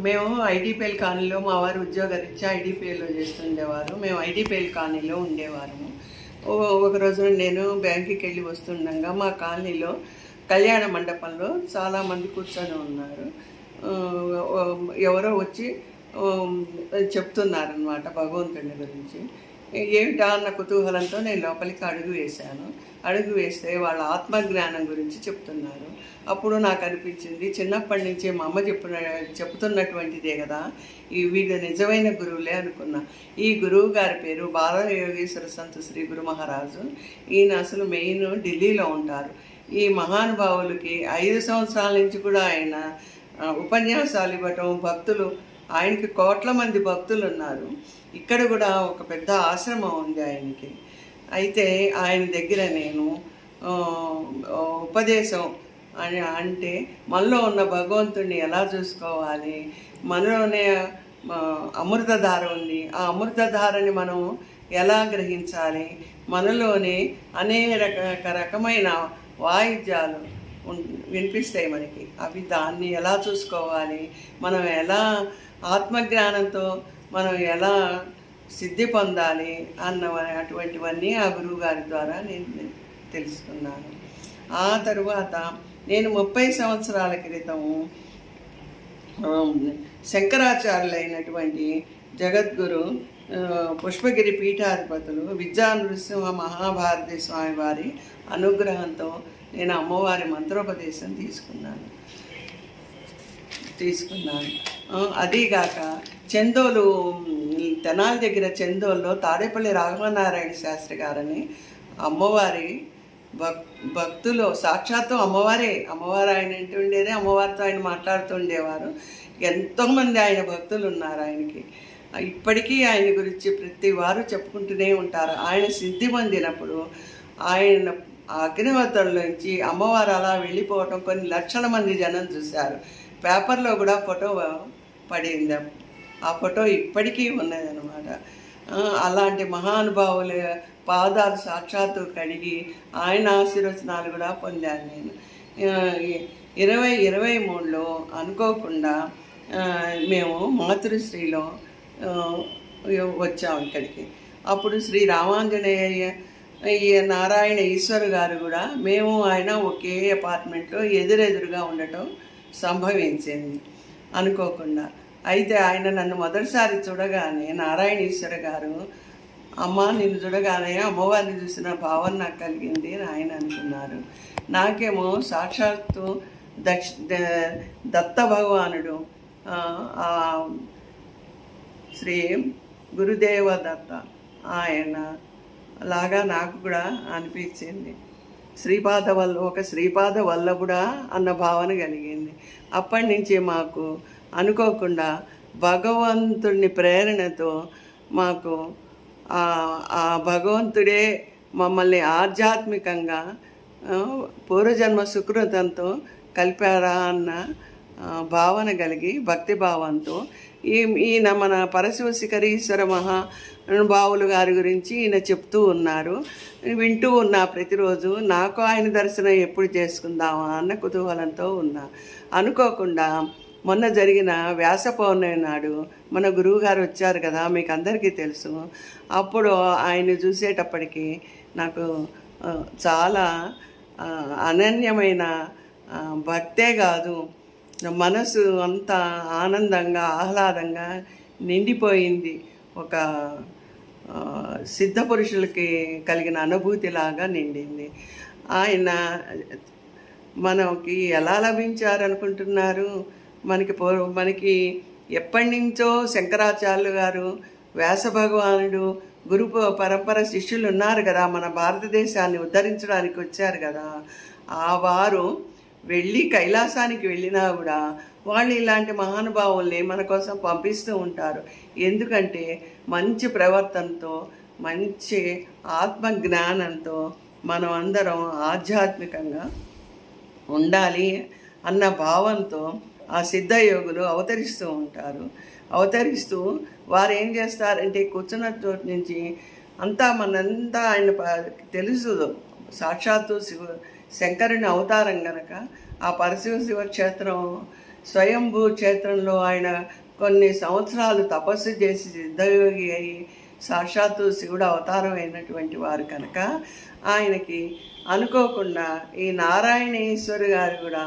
మేము ఐడిపిఎల్ కాలనీలో మా వారు ఉద్యోగరీత్యా ఐడిపిఎల్లో చేస్తుండేవారు. మేము ఐడిపిఎల్ కాలనీలో ఉండేవారము. ఒకరోజు నేను బ్యాంకుకి వెళ్ళి వస్తుండగా మా కాలనీలో కళ్యాణ మండపంలో చాలామంది కూర్చొని ఉన్నారు. ఎవరో వచ్చి చెప్తున్నారనమాట భగవంతుని గురించి. ఏమిటా అన్న కుతూహలంతో నేను లోపలికి అడుగు వేశాను. అడుగు వేస్తే వాళ్ళ ఆత్మజ్ఞానం గురించి చెప్తున్నారు. అప్పుడు నాకు అనిపించింది, చిన్నప్పటి నుంచి మా అమ్మ చెప్తున్నటువంటిదే కదా, వీళ్ళు నిజమైన గురువులే అనుకున్నా. ఈ గురువు గారి పేరు బాలయోగేశ్వర సంత శ్రీ గురు మహారాజు. ఈయన అసలు మెయిన్ ఢిల్లీలో ఉంటారు. ఈ మహానుభావులకి 5 సంవత్సరాల నుంచి కూడా ఆయన ఉపన్యాసాలు ఇవ్వటం, భక్తులు ఆయనకి కోట్ల మంది భక్తులు ఉన్నారు. ఇక్కడ కూడా ఒక పెద్ద ఆశ్రమం ఉంది ఆయనకి. అయితే ఆయన దగ్గర నేను ఉపదేశం అని అంటే మనలో ఉన్న భగవంతుడిని ఎలా చూసుకోవాలి, మనలోనే అమృతధార ఉంది, ఆ అమృతధారని మనం ఎలా గ్రహించాలి, మనలోనే అనేక రకమైన వాయిద్యాలు వినిపిస్తాయి మనకి, అవి దాన్ని ఎలా చూసుకోవాలి, మనం ఎలా ఆత్మజ్ఞానంతో మనం ఎలా సిద్ధి పొందాలి అటువంటివన్నీ ఆ గురువు గారి ద్వారా నేను తెలుసుకున్నాను. ఆ తరువాత నేను 30 సంవత్సరాల క్రితము శంకరాచార్యులైనటువంటి జగద్గురు పుష్పగిరి పీఠాధిపతులు విద్యా నృసింహ మహాభారతి స్వామి వారి అనుగ్రహంతో నేను అమ్మవారి మంత్రోపదేశం తీసుకున్నాను. అదీగాక చందోలు, తెనాలి దగ్గర చందోల్లో తాడేపల్లి రాఘవనారాయణ శాస్త్రి గారని అమ్మవారి భక్తులు, సాక్షాత్తు అమ్మవారు ఆయన ఇంటి ఉండేది, అమ్మవారితో ఆయన మాట్లాడుతూ ఉండేవారు. ఎంతోమంది ఆయన భక్తులు ఉన్నారు ఆయనకి. ఇప్పటికీ ఆయన గురించి ప్రతి వారు చెప్పుకుంటూనే ఉంటారు. ఆయన సిద్ధి పొందినప్పుడు ఆయన అగ్నిహోత్రంలోంచి అమ్మవారు అలా వెళ్ళిపోవటం కొన్ని లక్షల మంది జనం చూశారు. పేపర్లో కూడా ఫోటో పడింది. ఆ ఫోటో ఇప్పటికీ ఉన్నదన్నమాట. అలాంటి మహానుభావుల పాదాలు సాక్షాత్తు కడిగి ఆయన ఆశీర్వచనాలు కూడా పొందాను నేను. 2023లో అనుకోకుండా మేము మాతృశ్రీలో వచ్చాము ఇక్కడికి. అప్పుడు శ్రీ రామాంజనేయ నారాయణ ఈశ్వర్ గారు కూడా, మేము ఆయన ఒకే అపార్ట్మెంట్లో ఎదురెదురుగా ఉండటం సంభవించింది అనుకోకుండా. అయితే ఆయన నన్ను మొదటిసారి చూడగానే నారాయణ ఈశ్వర గారు, అమ్మ నిన్ను చూడగానే అమ్మవారిని చూసిన భావన నాకు కలిగింది అని ఆయన అనుకున్నారు. నాకేమో సాక్షాత్తు దత్త భగవానుడు శ్రీ గురుదేవ దత్త ఆయన లాగా నాకు కూడా అనిపించింది. శ్రీపాద వల్లభుడా అన్న భావన కలిగింది. అప్పటి నుంచి మాకు అనుకోకుండా భగవంతుడిని ప్రేరణతో మాకు ఆ భగవంతుడే మమ్మల్ని ఆధ్యాత్మికంగా పూర్వజన్మ సుకృతంతో కలిపారా అన్న భావన కలిగి భక్తి భావంతో ఈయన మన పరశివశిఖరీశ్వర మహానుభావులు గారి గురించి ఈయన చెప్తూ ఉన్నారు. వింటూ ఉన్నా ప్రతిరోజు. నాకు ఆయన దర్శనం ఎప్పుడు చేసుకుందామా అన్న కుతూహలంతో ఉన్నా. అనుకోకుండా మొన్న జరిగిన వ్యాస పౌర్ణమి నాడు మన గురువుగారు వచ్చారు కదా, మీకు అందరికీ తెలుసు. అప్పుడు ఆయన చూసేటప్పటికి నాకు చాలా అనన్యమైన భక్తే కాదు, మనసు అంతా ఆనందంగా ఆహ్లాదంగా నిండిపోయింది. ఒక సిద్ధ పురుషులకి కలిగిన అనుభూతిలాగా నిండింది. ఆయన మనకి ఎలా లభించారనుకుంటున్నారు? మనకి ఎప్పటి నుంచో శంకరాచార్యులు గారు, వ్యాస భగవానుడు, గురు పరంపర శిష్యులు ఉన్నారు కదా, మన భారతదేశాన్ని ఉద్ధరించడానికి వచ్చారు కదా. ఆ వారు వెళ్ళి కైలాసానికి వెళ్ళినా కూడా వాళ్ళు ఇలాంటి మహానుభావుల్ని మన కోసం పంపిస్తూ ఉంటారు. ఎందుకంటే మంచి ప్రవర్తనతో, మంచి ఆత్మజ్ఞానంతో మనం అందరం ఆధ్యాత్మికంగా ఉండాలి అన్న భావంతో ఆ సిద్ధయోగులు అవతరిస్తూ ఉంటారు. అవతరిస్తూ వారు ఏం చేస్తారంటే కూర్చున్న చోటు నుంచి మనంతా ఆయన తెలుసు, సాక్షాత్తు శంకరుని అవతారం గనక ఆ పరశివ శివక్షేత్రం స్వయంభూ క్షేత్రంలో ఆయన కొన్ని సంవత్సరాలు తపస్సు చేసి సిద్ధయోగి అయి సాక్షాత్తు శివుడు అవతారం అయినటువంటి వారు కనుక ఆయనకి అనుకోకుండా ఈ నారాయణేశ్వరి గారు కూడా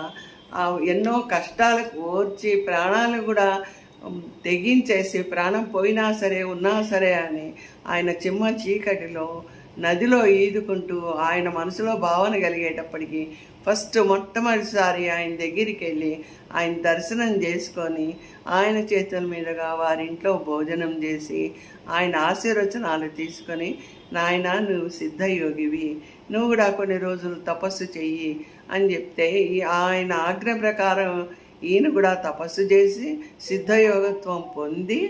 ఎన్నో కష్టాలకు ఓర్చి ప్రాణాలు కూడా తెగించేసి ప్రాణం పోయినా సరే ఉన్నా సరే అని ఆయన చిమ్మ చీకటిలో నదిలో ఈదుకుంటూ ఆయన మనసులో భావన కలిగేటప్పటికి మొట్టమొదటిసారి ఆయన దగ్గరికి వెళ్ళి ఆయన దర్శనం చేసుకొని ఆయన చేతుల మీదుగా వారింట్లో భోజనం చేసి ఆయన ఆశీర్వచనాలు తీసుకొని, నాయన నువ్వు సిద్ధయోగివి, నువ్వు కూడా కొన్ని రోజులు తపస్సు చెయ్యి అని చెప్తే ఆయన ఆజ్ఞ ప్రకారం ఈయన కూడా తపస్సు చేసి సిద్ధయోగత్వం పొంది